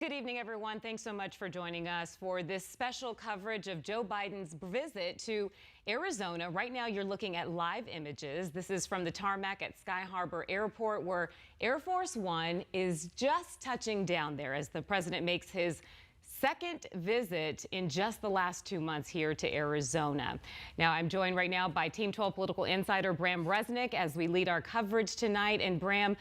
Good evening, everyone. Thanks so much for joining us for this special coverage of Joe Biden's visit to Arizona. Right now, you're looking at live images. This is from the tarmac at Sky Harbor Airport, where Air Force One is just touching down there as the president makes his second visit in just the last 2 months here to Arizona. Now, I'm joined right now by Team 12 political insider Bram Resnick as we lead our coverage tonight. And Bram,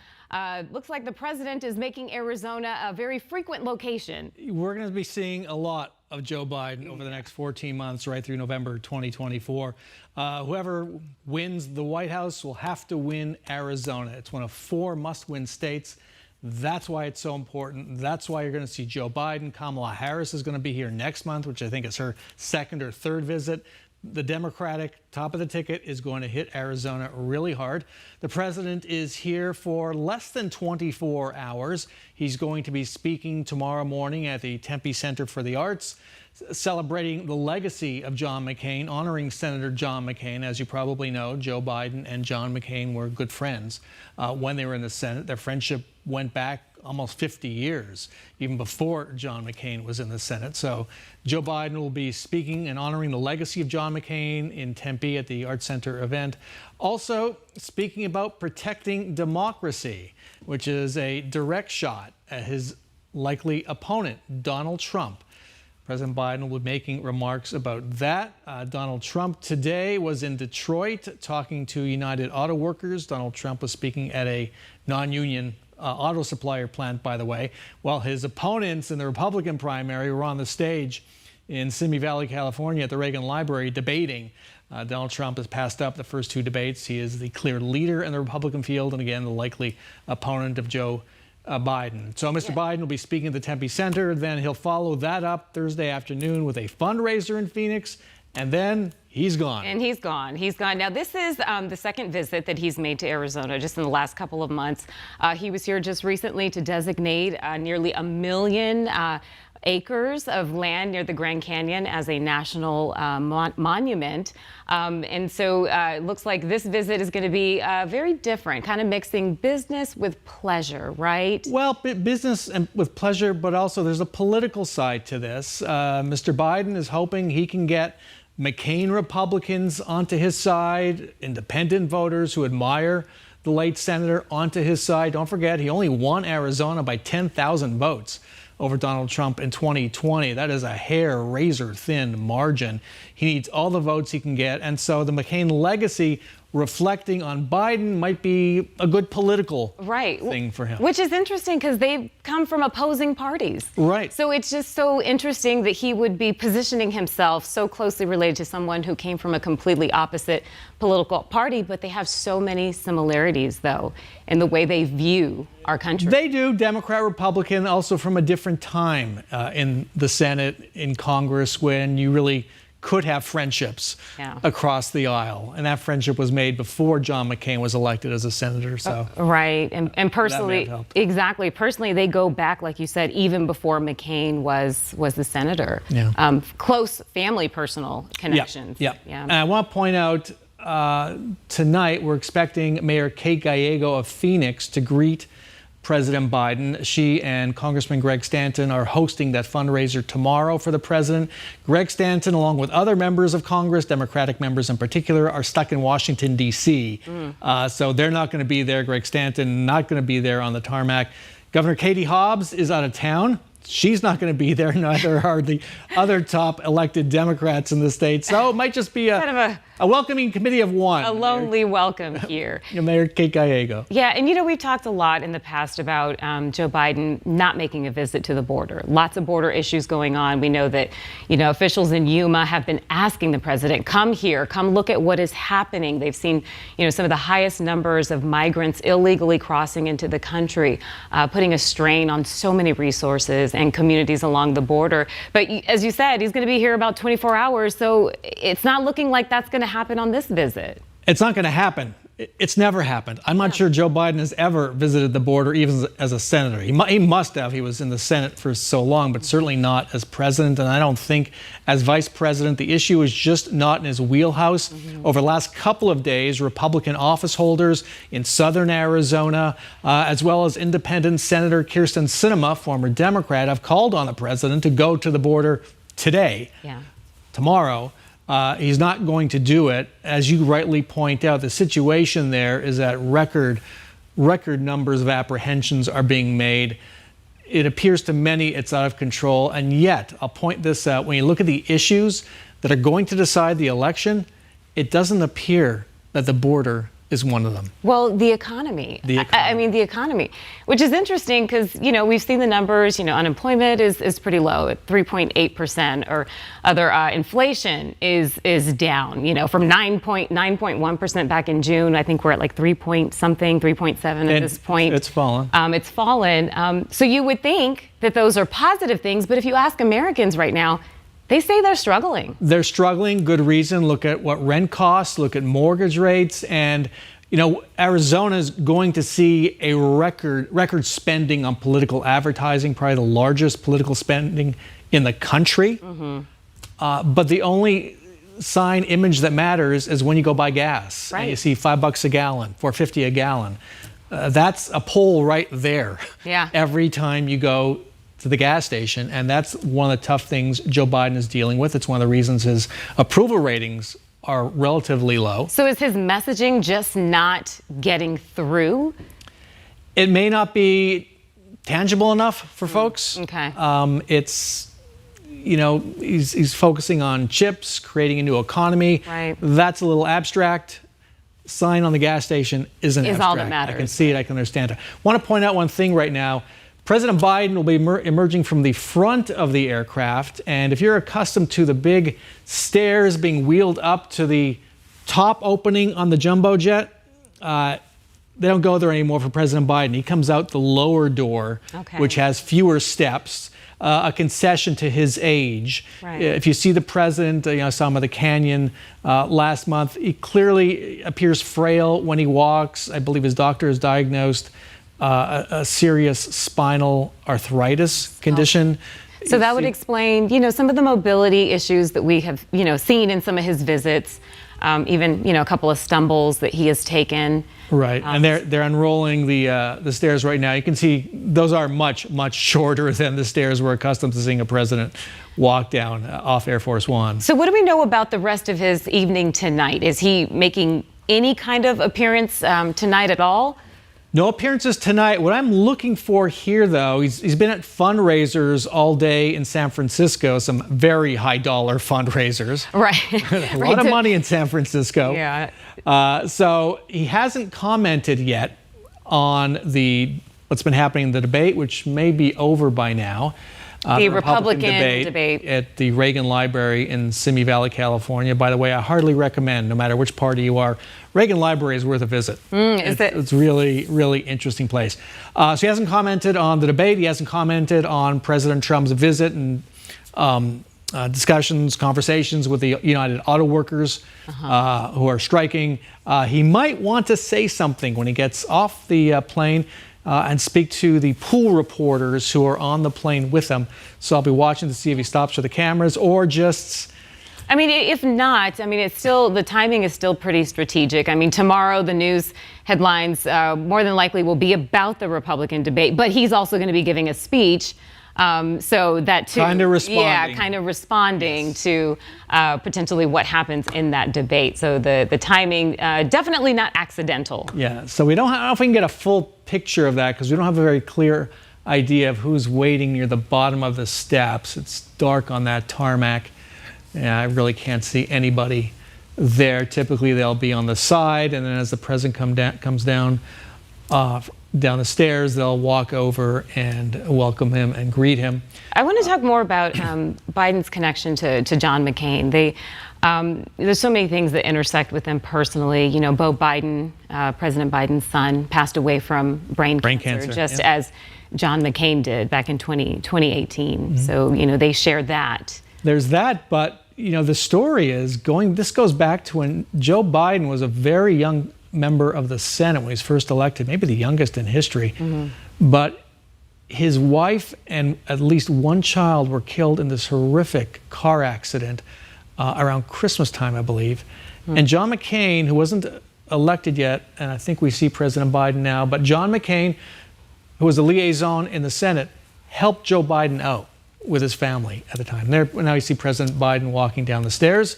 looks like the president is making Arizona a very frequent location. We're going to be seeing a lot of Joe Biden over the next 14 months, right through November 2024. Whoever wins the White House will have to win Arizona. It's one of 4 must-win states. That's why it's so important. That's why you're going to see Joe Biden. Kamala Harris is going to be here next month, which I think is her second or third visit. The Democratic top of the ticket is going to hit Arizona really hard. The president is here for less than 24 hours. He's going to be speaking tomorrow morning at the Tempe Center for the Arts, celebrating the legacy of John McCain, honoring Senator John McCain. As you probably know, Joe Biden and John McCain were good friends when they were in the Senate. Their friendship went back almost 50 years, even before John McCain was in the Senate. So Joe Biden will be speaking and honoring the legacy of John McCain in Tempe at the Arts Center event. Also speaking about protecting democracy, which is a direct shot at his likely opponent, Donald Trump. President Biden will be making remarks about that. Donald Trump today was in Detroit talking to United Auto Workers. Donald Trump was speaking at a non-union auto supplier plant, by the way, while his opponents in the Republican primary were on the stage in Simi Valley, California at the Reagan Library debating. Donald Trump has passed up the first 2 debates. He is the clear leader in the Republican field and, again, the likely opponent of Joe Biden. So Mr. Biden will be speaking at the Tempe Center. Then he'll follow that up Thursday afternoon with a fundraiser in Phoenix. And then he's gone. And he's gone. He's gone. Now, this is the second visit that he's made to Arizona just in the last couple of months. He was here just recently to designate nearly 1 million acres of land near the Grand Canyon as a national monument. And so it looks like this visit is going to be very different, kind of mixing business with pleasure, right? Well, business and with pleasure, but also there's a political side to this. Mr. Biden is hoping he can get McCain Republicans onto his side, independent voters who admire the late senator onto his side. Don't forget, he only won Arizona by 10,000 votes over Donald Trump in 2020. That is a hair razor thin margin. He needs all the votes he can get. And so the McCain legacy reflecting on Biden might be a good political thing for him. Which is interesting because they've come from opposing parties. Right. So it's just so interesting that he would be positioning himself so closely related to someone who came from a completely opposite political party, but they have so many similarities, though, in the way they view our country. They do, Democrat, Republican, also from a different time in the Senate, in Congress, when you really could have friendships across the aisle. And that friendship was made before John McCain was elected as a senator. So right. And personally, exactly. Personally, they go back, like you said, even before McCain was the senator. Yeah. Close family, personal connections. Yeah. And I want to point out tonight, we're expecting Mayor Kate Gallego of Phoenix to greet President Biden. She and Congressman Greg Stanton are hosting that fundraiser tomorrow for the president. Greg Stanton, along with other members of Congress, Democratic members in particular, are stuck in Washington, D.C. So they're not going to be there. Greg Stanton not going to be there on the tarmac. Governor Katie Hobbs is out of town. She's not going to be there. Neither are the other top elected Democrats in the state. So it might just be a welcoming committee of one. A lonely welcome here. Mayor Kate Gallego. Yeah, and we've talked a lot in the past about Joe Biden not making a visit to the border. Lots of border issues going on. We know that, officials in Yuma have been asking the president, come here, come look at what is happening. They've seen, some of the highest numbers of migrants illegally crossing into the country, putting a strain on so many resources and communities along the border. But as you said, he's going to be here about 24 hours. So it's not looking like that's going to happen on this visit. It's not going to happen. It's never happened. I'm not sure Joe Biden has ever visited the border, even as a senator. He must have. He was in the Senate for so long, but certainly not as president. And I don't think as vice president, the issue is just not in his wheelhouse. Over the last couple of days, Republican office holders in southern Arizona, as well as independent Senator Kyrsten Sinema, former Democrat, have called on the president to go to the border today, tomorrow. He's not going to do it. As you rightly point out, the situation there is that record numbers of apprehensions are being made. It appears to many it's out of control. And yet, I'll point this out, when you look at the issues that are going to decide the election, it doesn't appear that the border is one of them. Well, the economy. I mean, the economy, which is interesting because, we've seen the numbers, unemployment is pretty low at 3.8%, or other inflation is down, from 9.1% back in June. I think we're at like 3.7 at this point. It's fallen. It's fallen. So you would think that those are positive things, but if you ask Americans right now, they say they're struggling. They're struggling, good reason. Look at what rent costs, look at mortgage rates, and Arizona is going to see a record spending on political advertising, probably the largest political spending in the country. But the only image that matters is when you go buy gas. Right. And you see $5 a gallon, $4.50 a gallon. That's a poll right there. Every time you go to the gas station, and that's one of the tough things Joe Biden is dealing with. It's one of the reasons his approval ratings are relatively low. So is his messaging just not getting through? It may not be tangible enough for folks. Okay. It's, he's focusing on chips, creating a new economy. Right. That's a little abstract. Sign on the gas station isn't abstract. All that matters. I can see it, I can understand it. I want to point out one thing right now. President Biden will be emerging from the front of the aircraft, and if you're accustomed to the big stairs being wheeled up to the top opening on the jumbo jet, they don't go there anymore for President Biden. He comes out the lower door, which has fewer steps, a concession to his age. Right. If you see the president, I saw him at the Canyon last month, he clearly appears frail when he walks. I believe his doctor has diagnosed a serious spinal arthritis condition. So that would explain, some of the mobility issues that we have, seen in some of his visits, even, a couple of stumbles that he has taken. Right, and they're unrolling the stairs right now. You can see those are much shorter than the stairs we're accustomed to seeing a president walk down off Air Force One. So what do we know about the rest of his evening tonight? Is he making any kind of appearance tonight at all? No appearances tonight. What I'm looking for here, though, he's been at fundraisers all day in San Francisco, some very high-dollar fundraisers. Right. A lot of money in San Francisco. Yeah. So he hasn't commented yet on what's been happening in the debate, which may be over by now. The Republican debate at the Reagan Library in Simi Valley, California. By the way, I hardly recommend, no matter which party you are, Reagan Library is worth a visit. It's really, really interesting place. So he hasn't commented on the debate. He hasn't commented on President Trump's visit and discussions, conversations with the United Auto Workers who are striking. He might want to say something when he gets off the plane and speak to the pool reporters who are on the plane with him. So I'll be watching to see if he stops for the cameras or just... I mean, if not, it's still, the timing is still pretty strategic. Tomorrow the news headlines more than likely will be about the Republican debate, but he's also going to be giving a speech. So that too. Kind of responding. Yeah, kind of responding to potentially what happens in that debate. So the timing, definitely not accidental. Yeah, so I don't know if we can get a full picture of that because we don't have a very clear idea of who's waiting near the bottom of the steps. It's dark on that tarmac. Yeah, I really can't see anybody there. Typically, they'll be on the side, and then as the president comes down the stairs, they'll walk over and welcome him and greet him. I want to talk more about Biden's connection to John McCain. There's so many things that intersect with them personally. Beau Biden, President Biden's son, passed away from brain cancer, just as John McCain did back in 2018. So, they shared that. There's that, but, the story is this goes back to when Joe Biden was a very young member of the Senate when he was first elected, maybe the youngest in history. But his wife and at least one child were killed in this horrific car accident around Christmas time, I believe. And John McCain, who wasn't elected yet, and I think we see President Biden now, but John McCain, who was a liaison in the Senate, helped Joe Biden out with his family at the time. Now you see President Biden walking down the stairs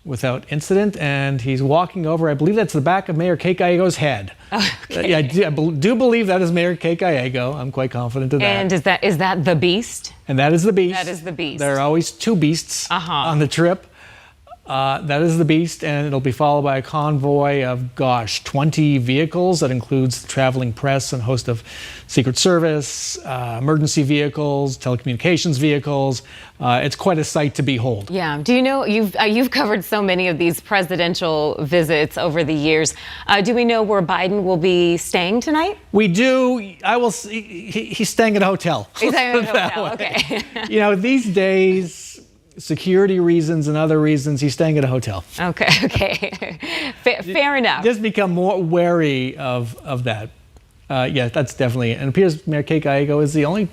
without incident, and he's walking over, I believe that's the back of Mayor Kate Gallego's head. Okay. Yeah, I do believe that is Mayor Kate Gallego. I'm quite confident of that. And is that the beast? And that is the beast. That is the beast. There are always two beasts on the trip. That is the beast, and it'll be followed by a convoy of, 20 vehicles. That includes traveling press and a host of Secret Service, emergency vehicles, telecommunications vehicles. It's quite a sight to behold. Yeah. Do you know, you've covered so many of these presidential visits over the years. Do we know where Biden will be staying tonight? We do. He's staying at a hotel. He's staying at a hotel, okay. You know, these days, security reasons and other reasons, he's staying at a hotel. Okay. Fair enough. Just become more wary of that. Yeah, that's definitely. And it appears Mayor Kate Gallego is the only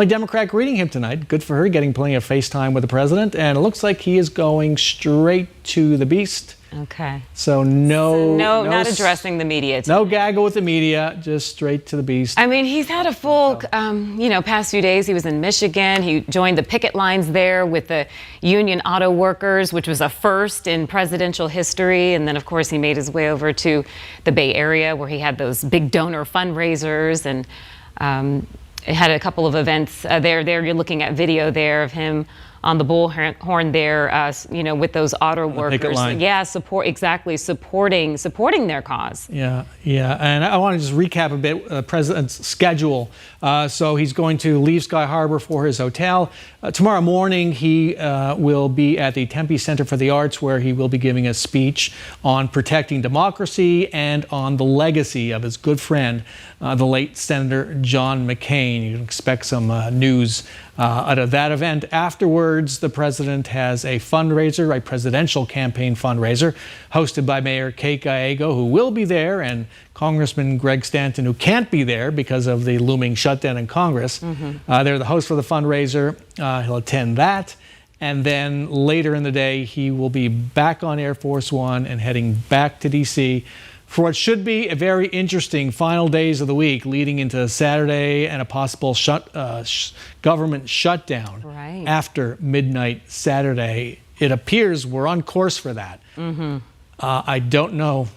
Democrat greeting him tonight. Good for her, getting plenty of FaceTime with the president. And it looks like he is going straight to the beast. Okay. So no, not addressing the media tonight. No gaggle with the media, just straight to the beast. I mean, he's had a full, past few days. He was in Michigan. He joined the picket lines there with the union auto workers, which was a first in presidential history. And then, of course, he made his way over to the Bay Area where he had those big donor fundraisers and had a couple of events there. You're looking at video there of him on the bullhorn there, with those auto workers. Yeah, supporting their cause. Yeah. And I want to just recap a bit the president's schedule. So he's going to leave Sky Harbor for his hotel. Tomorrow morning, he will be at the Tempe Center for the Arts, where he will be giving a speech on protecting democracy and on the legacy of his good friend, the late Senator John McCain. You can expect some news out of that event. Afterwards, the president has a fundraiser, a presidential campaign fundraiser, hosted by Mayor Kate Gallego, who will be there, and Congressman Greg Stanton, who can't be there because of the looming shutdown in Congress. They're the host for the fundraiser. He'll attend that. And then later in the day, he will be back on Air Force One and heading back to D.C. for what should be a very interesting final days of the week, leading into Saturday and a possible government shutdown after midnight Saturday. It appears we're on course for that. I don't know.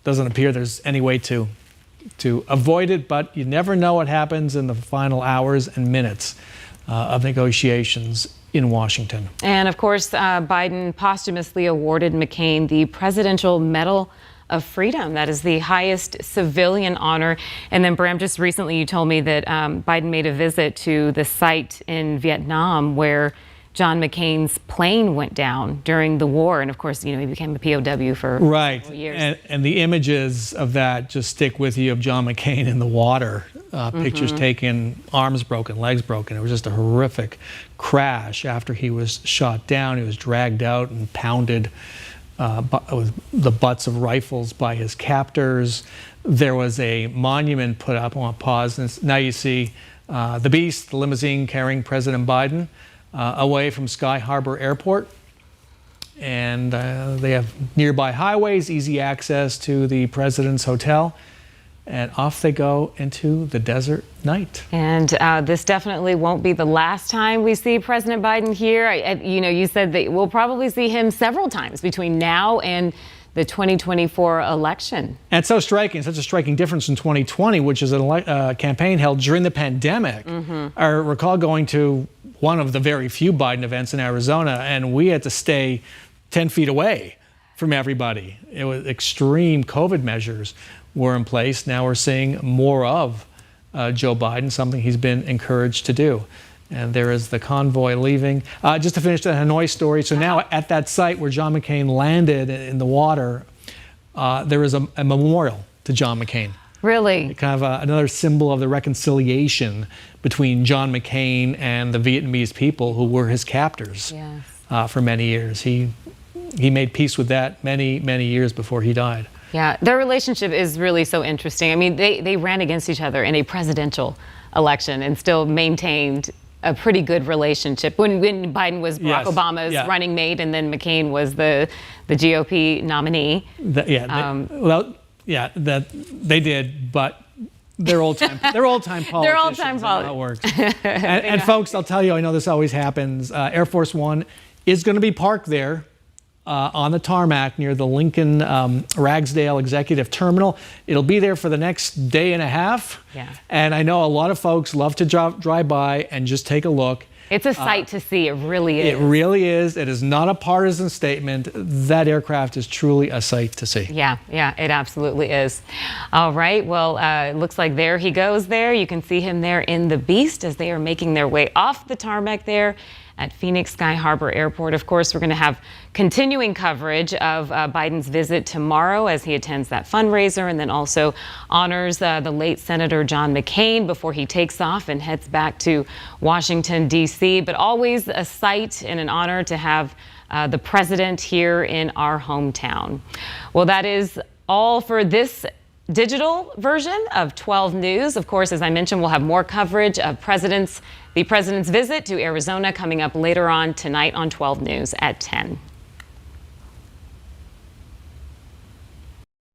Doesn't appear there's any way to avoid it, but you never know what happens in the final hours and minutes of negotiations in Washington. And of course, Biden posthumously awarded McCain the Presidential Medal of Freedom. That is the highest civilian honor. And then, Bram, just recently you told me that Biden made a visit to the site in Vietnam where John McCain's plane went down during the war. And of course, he became a POW for several years. And the images of that just stick with you, of John McCain in the water. Pictures taken, arms broken, legs broken. It was just a horrific crash after he was shot down. He was dragged out and pounded with the butts of rifles by his captors. There was a monument put up. I want to pause. And now you see the beast, the limousine carrying President Biden away from Sky Harbor Airport. And they have nearby highways, easy access to the president's hotel. And off they go into the desert night. And this definitely won't be the last time we see President Biden here. You said that we'll probably see him several times between now and the 2024 election. And it's so striking, such a striking difference in 2020, which is a campaign held during the pandemic. I recall going to one of the very few Biden events in Arizona, and we had to stay 10 feet away from everybody. It was extreme COVID measures were in place. Now we're seeing more of Joe Biden, something he's been encouraged to do. And there is the convoy leaving. Just to finish the Hanoi story, so now at that site where John McCain landed in the water, there is a memorial to John McCain. Really? Kind of another symbol of the reconciliation between John McCain and the Vietnamese people who were his captors for many years. He made peace with that many, many years before he died. Yeah, their relationship is really so interesting. I mean, they ran against each other in a presidential election and still maintained a pretty good relationship when Biden was Barack Obama's running mate, and then McCain was the GOP nominee. That they did, but they're old time. They're old time politicians. They're old time politicians. How it works. and folks, I'll tell you, I know this always happens. Air Force One is going to be parked there on the tarmac near the Lincoln Ragsdale Executive Terminal. It'll be there for the next day and a half. Yeah. And I know a lot of folks love to drive by and just take a look. It's a sight to see. It really is. It really is. It is not a partisan statement. That aircraft is truly a sight to see. Yeah, it absolutely is. All right. Well, it looks like there he goes there. You can see him there in the Beast as they are making their way off the tarmac there at Phoenix Sky Harbor Airport. Of course, we're going to have continuing coverage of Biden's visit tomorrow as he attends that fundraiser and then also honors the late Senator John McCain before he takes off and heads back to Washington, D.C. But always a sight and an honor to have the president here in our hometown. Well, that is all for this digital version of 12 News. Of course, as I mentioned, we'll have more coverage of the president's visit to Arizona coming up later on tonight on 12 News at 10.